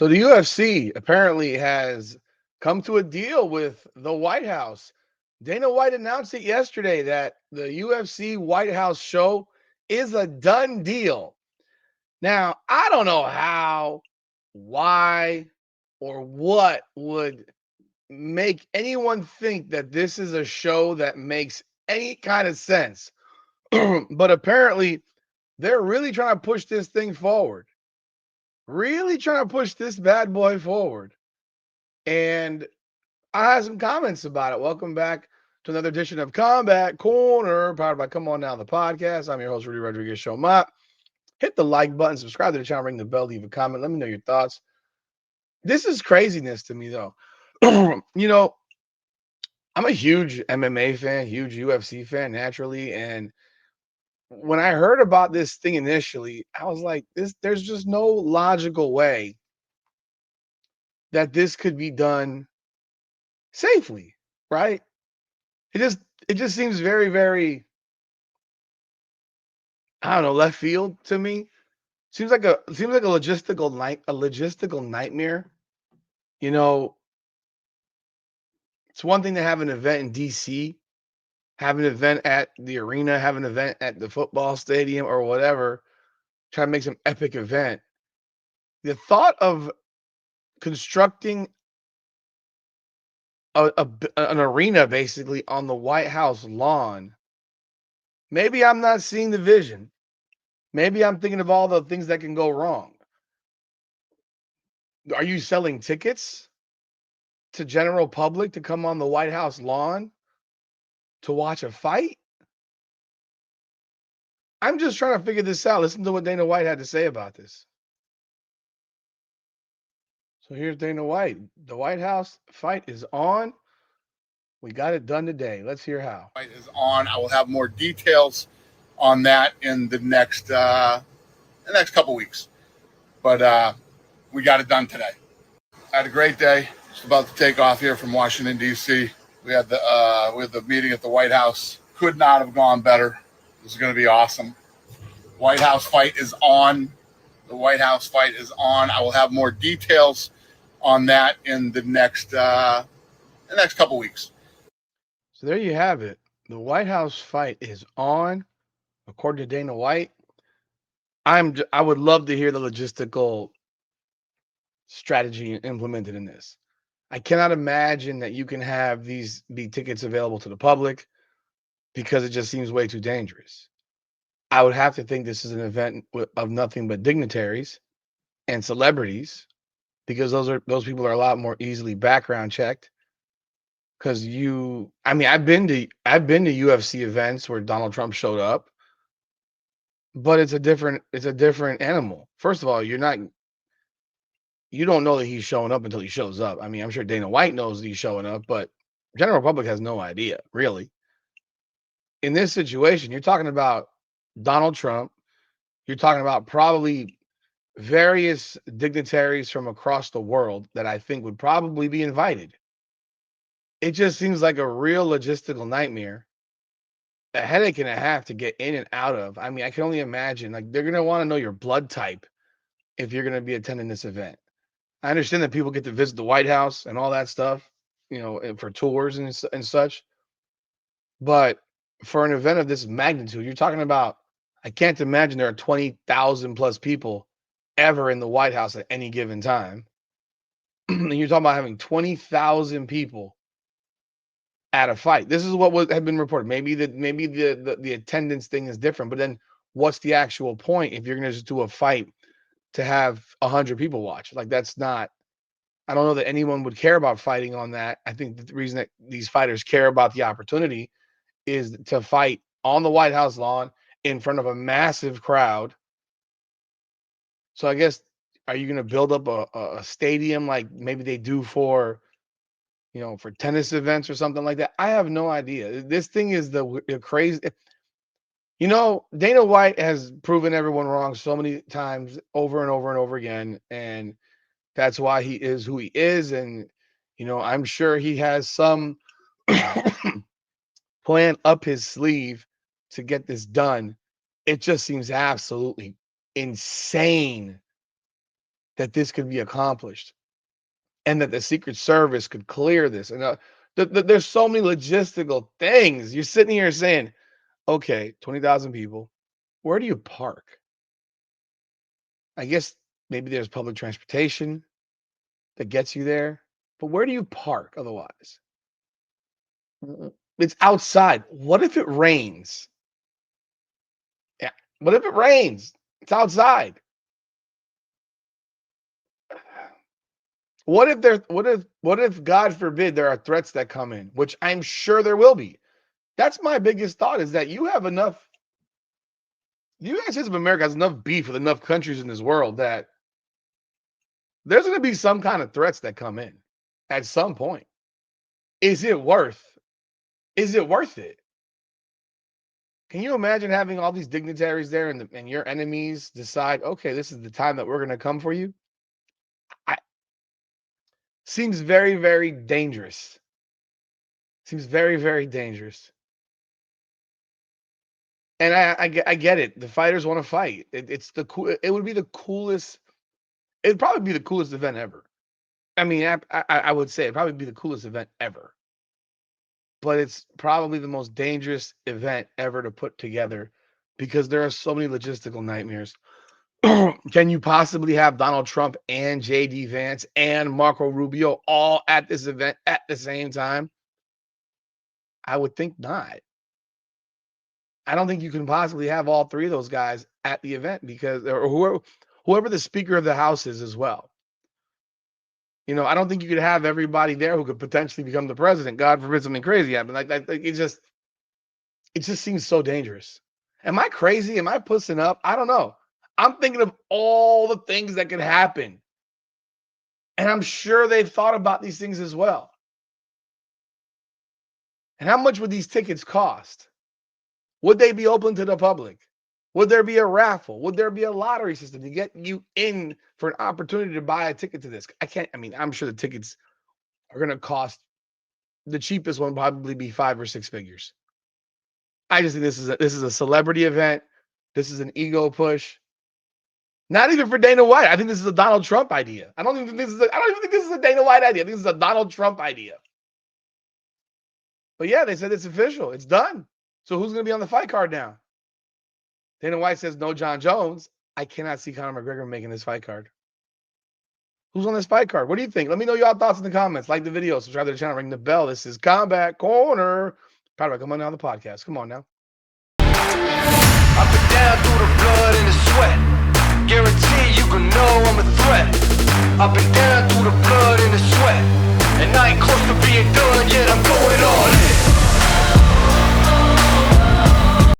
So the UFC apparently has come to a deal with the White House. Dana White announced it yesterday that the UFC White House show is a done deal. Now, I don't know how, why, or what would make anyone think that this is a show that makes any kind of sense. But apparently, they're really trying to push this thing forward. Really trying to push this bad boy forward. And I had some comments about it. Welcome back to another edition of Combat Corner, powered by Come On Now, the podcast. I'm your host, Rudy Rodriguez Show. Hit the like button, subscribe to the channel, ring the bell, leave a comment. Let me know your thoughts. This is craziness to me, though. you know, I'm a huge MMA fan, huge UFC fan, naturally. And when I heard about this thing initially, I was like, there's just no logical way that this could be done safely, right? It just it just seems very, very, I don't know, left field to me. Seems like a logistical nightmare. You know, it's one thing to have an event in DC, have an event at the arena, have an event at the football stadium or whatever, try to make some epic event. The thought of constructing an arena basically on the White House lawn. Maybe I'm not seeing the vision. Maybe I'm thinking of all the things that can go wrong. Are you selling tickets to general public to come on the White House lawn to watch a fight? I'm just trying to figure this out. Listen to what Dana White had to say about this. So here's Dana White. The White House fight is on. We got it done today. Let's hear how. Fight is on. I will have more details on that in the next couple weeks. But we got it done today. I had a great day. Just about to take off here from Washington D.C. We had the meeting at the White House. Could not have gone better. This is going to be awesome. White House fight is on. The White House fight is on. I will have more details on that in the next couple weeks. So there you have it. The White House fight is on, according to Dana White. I would love to hear the logistical strategy implemented in this. I cannot imagine that you can have these be tickets available to the public because it just seems way too dangerous. I would have to think this is an event of nothing but dignitaries and celebrities because those people are a lot more easily background checked. Because I've been to UFC events where Donald Trump showed up, but it's a different animal. First of all, you don't know that he's showing up until he shows up. I mean, I'm sure Dana White knows that he's showing up, but general public has no idea, really. In this situation, you're talking about Donald Trump. You're talking about probably various dignitaries from across the world that I think would probably be invited. It just seems like a real logistical nightmare, a headache and a half to get in and out of. I mean, I can only imagine. Like, they're gonna want to know your blood type if you're gonna be attending this event. I understand that people get to visit the White House and all that stuff, and for tours and such. But for an event of this magnitude, you're talking about. I can't imagine there are 20,000 plus people ever in the White House at any given time. And you're talking about having 20,000 people at a fight. This is what had been reported. Maybe the attendance thing is different, but then what's the actual point if you're going to just do a fight to have 100 people watch? Like, that's not. I don't know that anyone would care about fighting on that. I think the reason that these fighters care about the opportunity is to fight on the White House lawn in front of a massive crowd. So I guess, are you going to build up a stadium like maybe they do for tennis events or something like that? I have no idea. This thing is the crazy. Dana White has proven everyone wrong so many times over and over and over again. And that's why he is who he is. And, I'm sure he has some plan up his sleeve to get this done. It just seems absolutely insane that this could be accomplished and that the Secret Service could clear this. And there's so many logistical things. You're sitting here saying, okay, 20,000 people, where do you park? I guess maybe there's public transportation that gets you there, but where do you park otherwise? It's outside. What if it rains? Yeah. What if it rains? It's outside. What if God forbid there are threats that come in, which I'm sure there will be. That's my biggest thought, is that you have enough, the United States of America has enough beef with enough countries in this world that there's going to be some kind of threats that come in at some point. Is it worth it? Can you imagine having all these dignitaries there and your enemies decide, okay, this is the time that we're going to come for you? Seems very, very dangerous. Seems very, very dangerous. And I get it. The fighters want to fight. It would be the coolest. It'd probably be the coolest event ever. I mean, I would say it'd probably be the coolest event ever. But it's probably the most dangerous event ever to put together because there are so many logistical nightmares. Can you possibly have Donald Trump and JD Vance and Marco Rubio all at this event at the same time? I would think not. I don't think you can possibly have all three of those guys at the event because, or whoever the Speaker of the House is as well. You know, I don't think you could have everybody there who could potentially become the president. God forbid something crazy happen. Like it just seems so dangerous. Am I crazy? Am I pussing up? I don't know. I'm thinking of all the things that could happen. And I'm sure they've thought about these things as well. And how much would these tickets cost? Would they be open to the public? Would there be a raffle? Would there be a lottery system to get you in for an opportunity to buy a ticket to this? I'm sure the tickets are going to cost, the cheapest one probably be 5 or 6 figures. I just think this is a celebrity event. This is an ego push. Not even for Dana White. I think this is a Donald Trump idea. I don't even think this is a Dana White idea. I think this is a Donald Trump idea. But yeah, they said it's official. It's done. So who's going to be on the fight card now? Dana White says no John Jones. I cannot see Conor McGregor making this fight card. Who's on this fight card? What do you think? Let me know your thoughts in the comments. Like the video, subscribe to the channel, ring the bell. This is Combat Corner. Proud come on now on the podcast. Come on now. Up and down through the blood and the sweat. Guarantee you can know I'm a threat. Up and down through the blood and the sweat. And I ain't close to being done yet. I'm going all in.